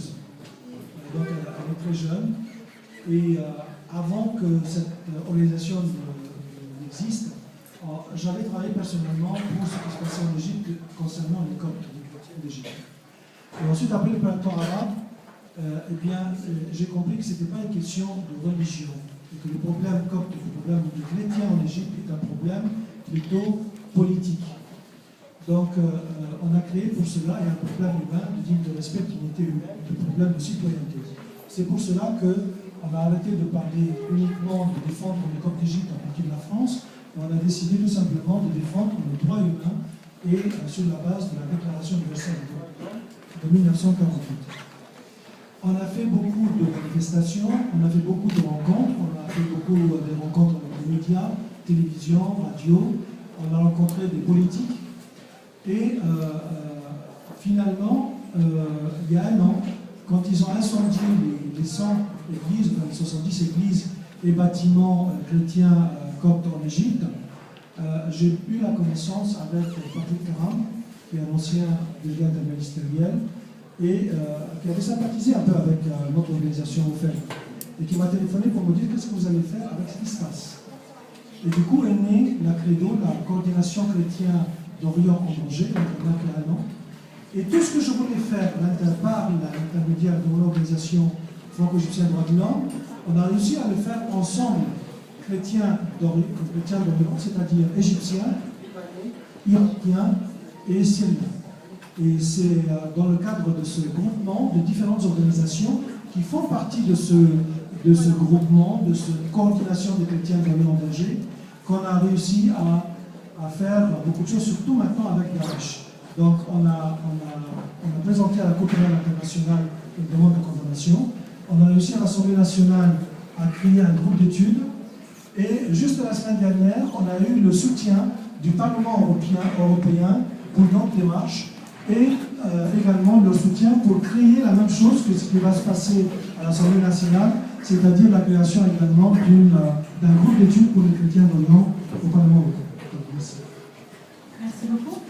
2012. Donc elle est très jeune. Et avant que cette organisation n'existe, j'avais travaillé personnellement pour ce qui se passait en Égypte concernant les Coptes d'Égypte. Et ensuite, après le printemps arabe, j'ai compris que ce n'était pas une question de religion, et que le problème copte, le problème du chrétien en Égypte est un problème plutôt politique. Donc, on a créé pour cela un problème humain, de respect, de dignité humaine, de problème de citoyenneté. C'est pour cela qu'on a arrêté de parler uniquement de défendre les Coptes d'Égypte à partir de la France, et on a décidé tout simplement de défendre le droit humain et sur la base de la Déclaration universelle des droits de l'homme de 1948. On a fait beaucoup de manifestations, on a fait beaucoup de rencontres, on a fait beaucoup de rencontres avec les médias, télévision, radio, on a rencontré des politiques et finalement, il y a un an, quand ils ont incendié les 100 églises, enfin les 70 églises et bâtiments chrétiens coptes en Égypte, j'ai eu la connaissance avec Patrick Karam, qui est un ancien délégué interministériel, et qui avait sympathisé un peu avec notre organisation au fait, et qui m'a téléphoné pour me dire qu'est-ce que vous allez faire avec ce qui se passe. Et du coup est née la CREDO, la coordination chrétienne d'Orient en danger, naturellement. Et tout ce que je voulais faire par l'intermédiaire de mon organisation franco-égyptienne droits de l'homme, on a réussi à le faire ensemble, chrétiens d'Orient, c'est-à-dire égyptiens, irakiens et syriens. Et c'est dans le cadre de ce groupement de différentes organisations qui font partie de ce groupement, de cette coordination des chrétiens d'Orient en danger, qu'on a réussi à faire beaucoup de choses, surtout maintenant avec Daesh. Donc on a présenté à la Cour pénale internationale une demande de condamnation. On a réussi à l'Assemblée nationale à créer un groupe d'études. Et juste la semaine dernière, on a eu le soutien du Parlement européen pour notre démarche et également le soutien pour créer la même chose que ce qui va se passer à l'Assemblée nationale, c'est-à-dire la création également d'un groupe d'études pour les chrétiens d'Orient au Parlement européen. Merci beaucoup.